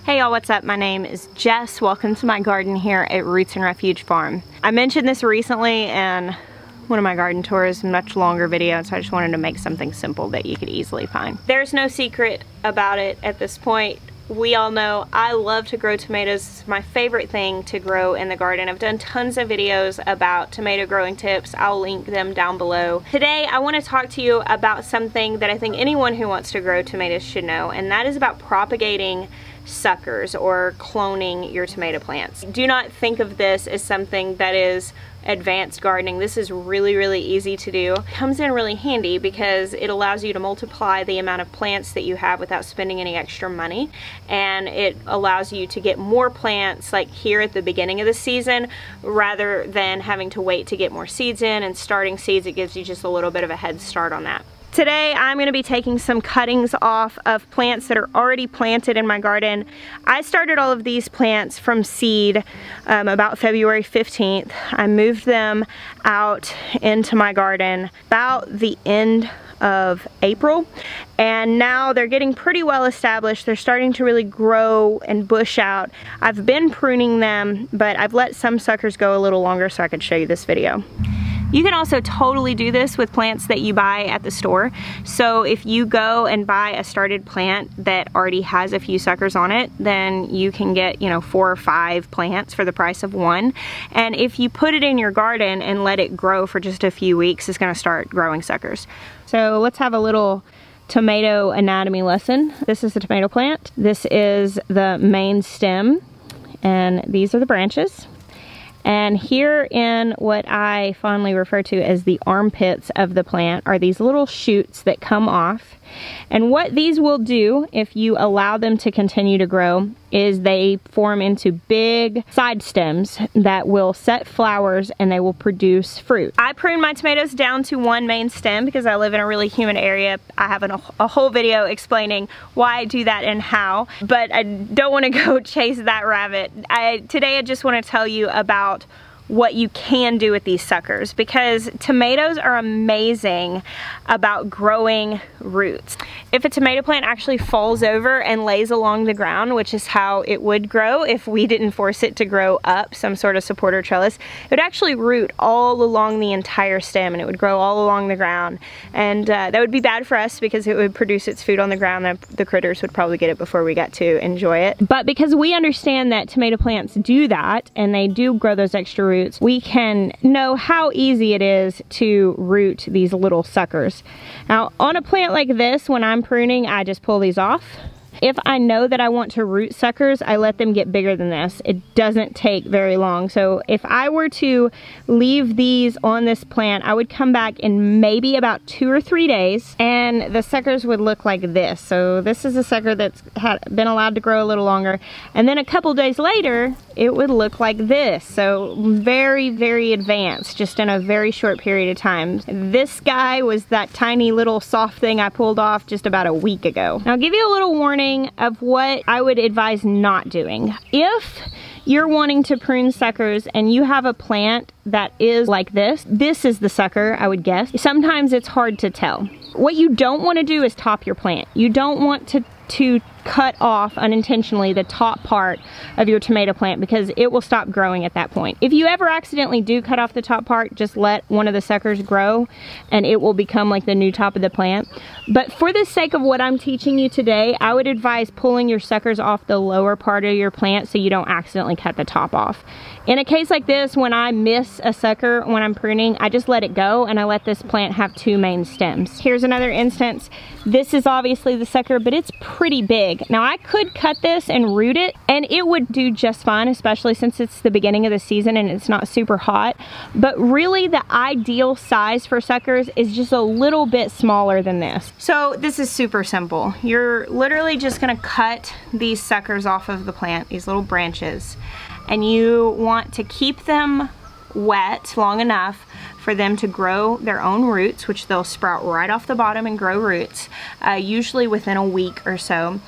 Hey y'all, what's up? My name is Jess. Welcome to my garden here at Roots and Refuge Farm. I mentioned this recently in one of my garden tours, much longer video, so I just wanted to make something simple that you could easily find. There's no secret about it at this point. We all know I love to grow tomatoes. It's my favorite thing to grow in the garden. I've done tons of videos about tomato growing tips. I'll link them down below. Today I want to talk to you about something that I think anyone who wants to grow tomatoes should know, and that is about propagating suckers or cloning your tomato plants. Do not think of this as something that is advanced gardening. This is really easy to do. It comes in really handy because it allows you to multiply the amount of plants that you have without spending any extra money, and it allows you to get more plants like here at the beginning of the season rather than having to wait to get more seeds in and starting seeds. It gives you just a little bit of a head start on that. Today I'm going to be taking some cuttings off of plants that are already planted in my garden. I started all of these plants from seed about February 15th. I moved them out into my garden about the end of April, and now they're getting pretty well established. They're starting to really grow and bush out. I've been pruning them, but I've let some suckers go a little longer so I could show you this video. You can also totally do this with plants that you buy at the store. So if you go and buy a started plant that already has a few suckers on it, then you can get, 4 or 5 plants for the price of one. And if you put it in your garden and let it grow for just a few weeks, it's gonna start growing suckers. So let's have a little tomato anatomy lesson. This is the tomato plant. This is the main stem, and these are the branches. And here in what I fondly refer to as the armpits of the plant are these little shoots that come off. And what these will do, if you allow them to continue to grow, is they form into big side stems that will set flowers and they will produce fruit. I prune my tomatoes down to one main stem because I live in a really humid area. I have a whole video explaining why I do that and how, but I don't want to go chase that rabbit. Today I just want to tell you about what you can do with these suckers, because tomatoes are amazing about growing roots. If a tomato plant actually falls over and lays along the ground, which is how it would grow if we didn't force it to grow up some sort of supporter trellis, it would actually root all along the entire stem and it would grow all along the ground. And that would be bad for us because it would produce its food on the ground. The critters would probably get it before we got to enjoy it. But because we understand that tomato plants do that and they do grow those extra roots, we can know how easy it is to root these little suckers. Now, on a plant like this, when I'm pruning, I just pull these off. If I know that I want to root suckers, I let them get bigger than this. It doesn't take very long. So if I were to leave these on this plant, I would come back in maybe about 2 or 3 days and the suckers would look like this. So this is a sucker that's been allowed to grow a little longer. And then a couple days later, it would look like this. So very advanced, just in a very short period of time. This guy was that tiny little soft thing I pulled off just about a week ago. Now I'll give you a little warning of what I would advise not doing. If you're wanting to prune suckers and you have a plant that is like this is the sucker, I would guess. Sometimes it's hard to tell. What you don't want to do is top your plant. You don't want to cut off unintentionally the top part of your tomato plant because it will stop growing at that point. If you ever accidentally do cut off the top part, just let one of the suckers grow and it will become like the new top of the plant. But for the sake of what I'm teaching you today, I would advise pulling your suckers off the lower part of your plant so you don't accidentally cut the top off. In a case like this, when I miss a sucker when I'm pruning, I just let it go and I let this plant have 2 main stems. Here's another instance. This is obviously the sucker, but it's pretty big. Now I could cut this and root it and it would do just fine, especially since it's the beginning of the season and it's not super hot. But really the ideal size for suckers is just a little bit smaller than this. So this is super simple. You're literally just gonna cut these suckers off of the plant, these little branches. And you want to keep them wet long enough for them to grow their own roots, which they'll sprout right off the bottom and grow roots, usually within a week or so.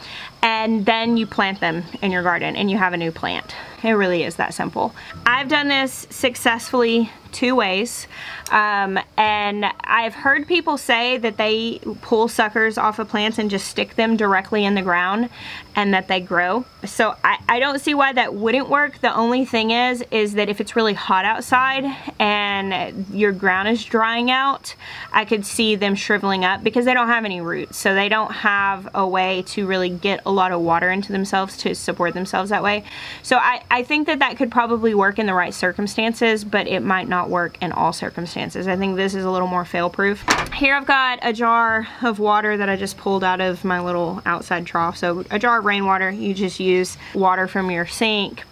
and then you plant them in your garden and you have a new plant. It really is that simple. I've done this successfully 2 ways, and I've heard people say that they pull suckers off of plants and just stick them directly in the ground and that they grow. So I don't see why that wouldn't work. The only thing is that if it's really hot outside and your ground is drying out, I could see them shriveling up because they don't have any roots. So they don't have a way to really get a lot of water into themselves to support themselves that way. So I think that that could probably work in the right circumstances, but it might not work in all circumstances. I think this is a little more fail-proof. Here I've got a jar of water that I just pulled out of my little outside trough. So a jar of rainwater, you just use water from your sink.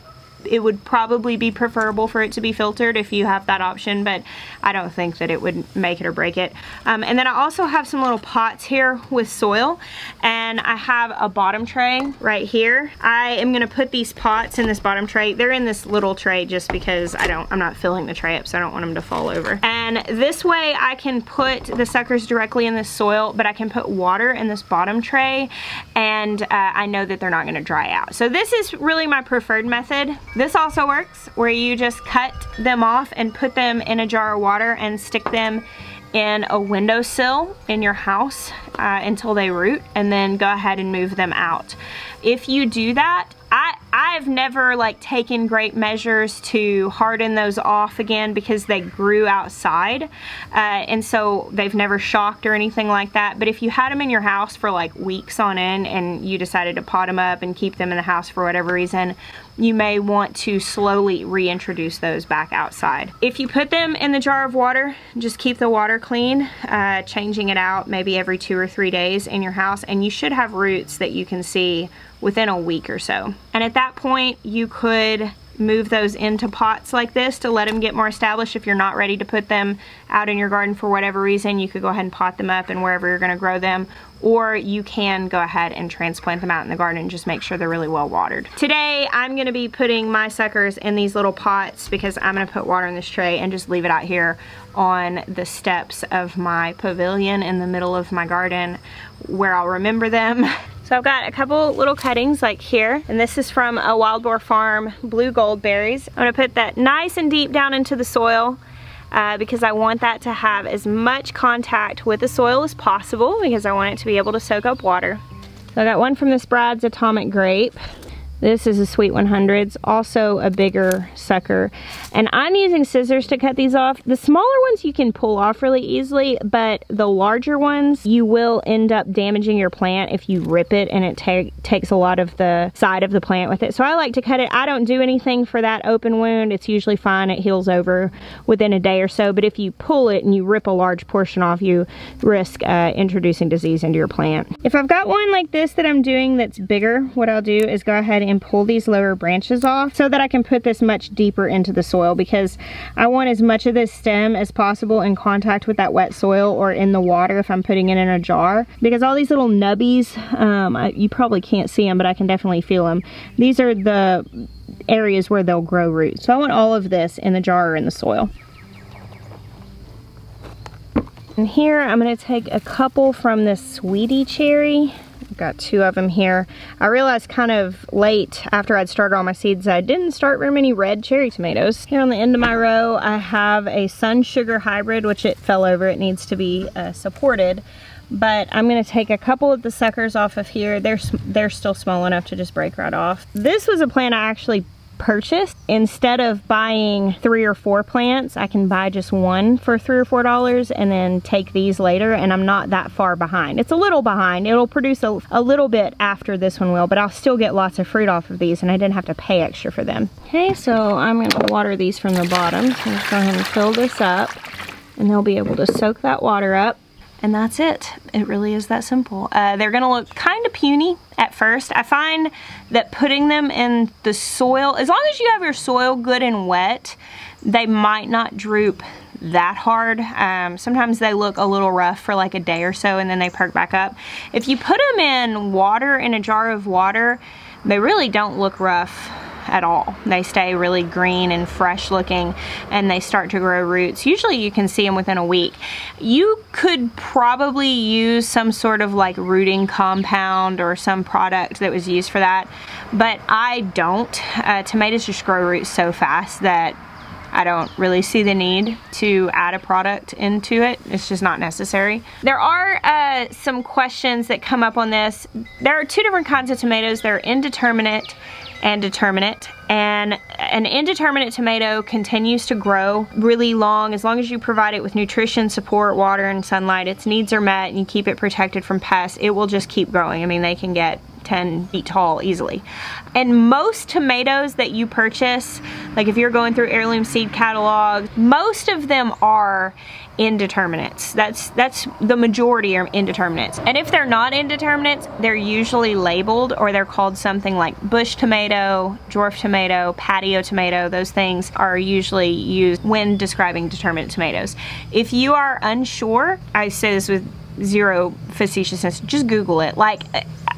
It would probably be preferable for it to be filtered if you have that option, but I don't think that it would make it or break it. And then I also have some little pots here with soil, and I have a bottom tray right here. I am gonna put these pots in this bottom tray. They're in this little tray just because I'm not filling the tray up, so I don't want them to fall over. And this way I can put the suckers directly in this soil, but I can put water in this bottom tray, and I know that they're not gonna dry out. So this is really my preferred method. This also works where you just cut them off and put them in a jar of water and stick them in a windowsill in your house until they root, and then go ahead and move them out. If you do that, I've never like taken great measures to harden those off again because they grew outside, and so they've never shocked or anything like that. But if you had them in your house for like weeks on end and you decided to pot them up and keep them in the house for whatever reason, you may want to slowly reintroduce those back outside. If you put them in the jar of water, just keep the water clean, changing it out maybe every 2 or 3 days in your house, and you should have roots that you can see within a week or so. And at that point, you could move those into pots like this to let them get more established. If you're not ready to put them out in your garden for whatever reason, you could go ahead and pot them up and wherever you're gonna grow them, or you can go ahead and transplant them out in the garden and just make sure they're really well watered. Today, I'm gonna be putting my suckers in these little pots because I'm gonna put water in this tray and just leave it out here on the steps of my pavilion in the middle of my garden where I'll remember them. So I've got a couple little cuttings like here, and this is from a Wild Boar Farm blue gold berries. I'm gonna put that nice and deep down into the soil because I want that to have as much contact with the soil as possible because I want it to be able to soak up water. So I got one from this Brad's Atomic Grape. This is a Sweet 100s, also a bigger sucker. And I'm using scissors to cut these off. The smaller ones you can pull off really easily, but the larger ones, you will end up damaging your plant if you rip it and it takes a lot of the side of the plant with it. So I like to cut it. I don't do anything for that open wound. It's usually fine. It heals over within a day or so. But if you pull it and you rip a large portion off, you risk introducing disease into your plant. If I've got one like this that I'm doing that's bigger, what I'll do is go ahead and pull these lower branches off so that I can put this much deeper into the soil because I want as much of this stem as possible in contact with that wet soil or in the water if I'm putting it in a jar, because all these little nubbies, you probably can't see them, but I can definitely feel them. These are the areas where they'll grow roots. So I want all of this in the jar or in the soil. And here I'm going to take a couple from this Sweetie cherry. I've got 2 of them here. I realized kind of late after I'd started all my seeds I didn't start very many red cherry tomatoes. Here on the end of my row I have a Sun Sugar hybrid, which it fell over. It needs to be supported. But I'm going to take a couple of the suckers off of here. They're still small enough to just break right off. This was a plant I actually purchased. Instead of buying 3 or 4 plants, I can buy just one for $3 or $4 and then take these later, and I'm not that far behind. It's a little behind. It'll produce a little bit after this one will, but I'll still get lots of fruit off of these and I didn't have to pay extra for them. Okay, so I'm going to water these from the bottom. So I'm just going to fill this up and they'll be able to soak that water up. And that's it. It really is that simple. They're gonna look kind of puny at first. I find that putting them in the soil, as long as you have your soil good and wet, they might not droop that hard. Sometimes they look a little rough for like a day or so and then they perk back up. If you put them in water, in a jar of water, they really don't look rough at all. They stay really green and fresh looking, and they start to grow roots. Usually you can see them within a week. You could probably use some sort of like rooting compound or some product that was used for that, but I don't. Tomatoes just grow roots so fast that I don't really see the need to add a product into it. It's just not necessary. There are some questions that come up on this. There are two different kinds of tomatoes. There are indeterminate and determinate, and an indeterminate tomato continues to grow really long as you provide it with nutrition, support, water, and sunlight. Its needs are met and you keep it protected from pests. It will just keep growing. I mean, they can get 10 feet tall easily. And most tomatoes that you purchase, like if you're going through heirloom seed catalogs, most of them are indeterminates. That's the majority are indeterminates. And if they're not indeterminates, they're usually labeled, or they're called something like bush tomato, dwarf tomato, patio tomato. Those things are usually used when describing determinate tomatoes. If you are unsure, I say this with zero facetiousness, just Google it. Like,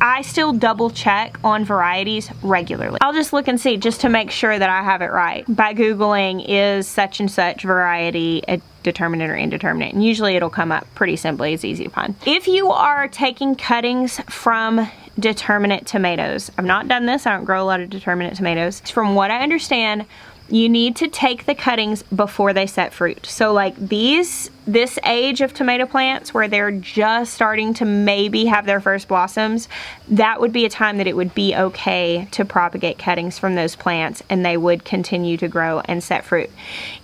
I still double check on varieties regularly. I'll just look and see just to make sure that I have it right by Googling, is such and such variety a determinate or indeterminate, and usually it'll come up pretty simply. It's easy to find. If you are taking cuttings from determinate tomatoes, I've not done this, I don't grow a lot of determinate tomatoes. From what I understand, you need to take the cuttings before they set fruit. So like this age of tomato plants where they're just starting to maybe have their first blossoms, that would be a time that it would be okay to propagate cuttings from those plants, and they would continue to grow and set fruit.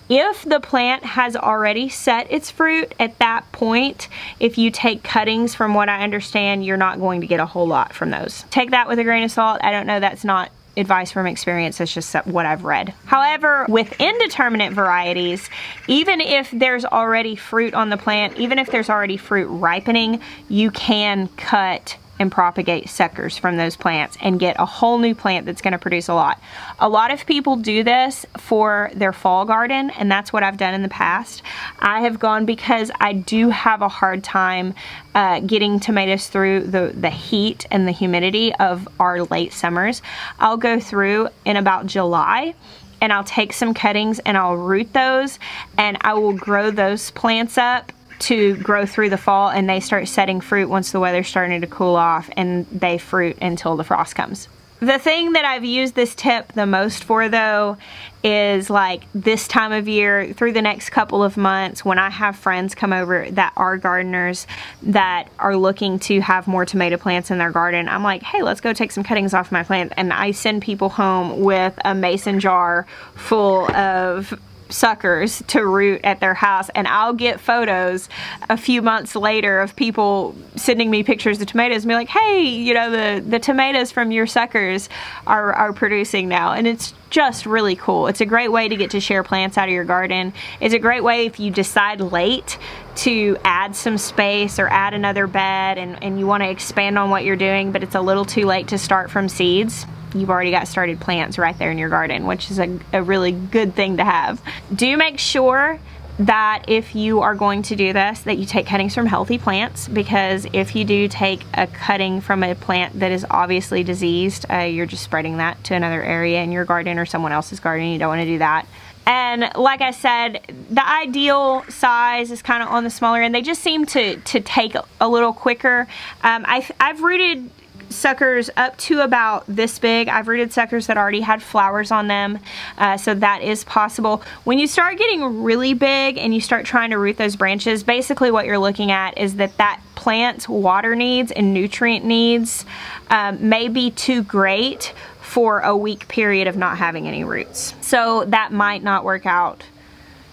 If the plant has already set its fruit, at that point, if you take cuttings, from what I understand, you're not going to get a whole lot from those. Take that with a grain of salt. I don't know, that's not advice from experience, it's just what I've read. However, with indeterminate varieties, even if there's already fruit on the plant, even if there's already fruit ripening, you can cut and propagate suckers from those plants and get a whole new plant that's going to produce a lot. A lot of people do this for their fall garden, and that's what I've done in the past. I have gone because I do have a hard time getting tomatoes through the heat and the humidity of our late summers. I'll go through in about July and I'll take some cuttings and I'll root those, and I will grow those plants up to grow through the fall, and they start setting fruit once the weather's starting to cool off, and they fruit until the frost comes. The thing that I've used this tip the most for, though, is like this time of year through the next couple of months, when I have friends come over that are gardeners that are looking to have more tomato plants in their garden. I'm like, hey, let's go take some cuttings off my plant, and I send people home with a mason jar full of suckers to root at their house, and I'll get photos a few months later of people sending me pictures of tomatoes and be like, hey, you know, the tomatoes from your suckers are producing now. And it's just really cool. It's a great way to get to share plants out of your garden. It's a great way if you decide late to add some space or add another bed, and you want to expand on what you're doing, but it's a little too late to start from seeds. You've already got started plants right there in your garden, which is a really good thing to have. Do make sure that if you are going to do this, that you take cuttings from healthy plants, because if you do take a cutting from a plant that is obviously diseased, you're just spreading that to another area in your garden or someone else's garden. You don't want to do that. And like I said, the ideal size is kind of on the smaller end. They just seem to take a little quicker. I've rooted suckers up to about this big. I've rooted suckers that already had flowers on them, so that is possible. When you start getting really big and you start trying to root those branches, basically what you're looking at is that plant's water needs and nutrient needs may be too great for a week period of not having any roots. So that might not work out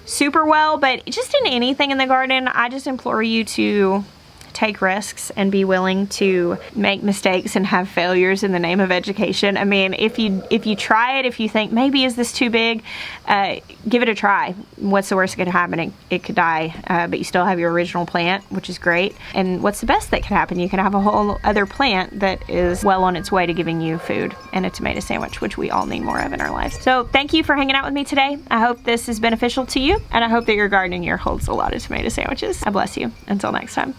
super well, but just in anything in the garden, I just implore you to take risks and be willing to make mistakes and have failures in the name of education. I mean, if you try it, if you think maybe is this too big, give it a try. What's the worst that could happen? It could die, but you still have your original plant, which is great. And what's the best that could happen? You can have a whole other plant that is well on its way to giving you food and a tomato sandwich, which we all need more of in our lives. So thank you for hanging out with me today. I hope this is beneficial to you, and I hope that your gardening year holds a lot of tomato sandwiches. I bless you. Until next time.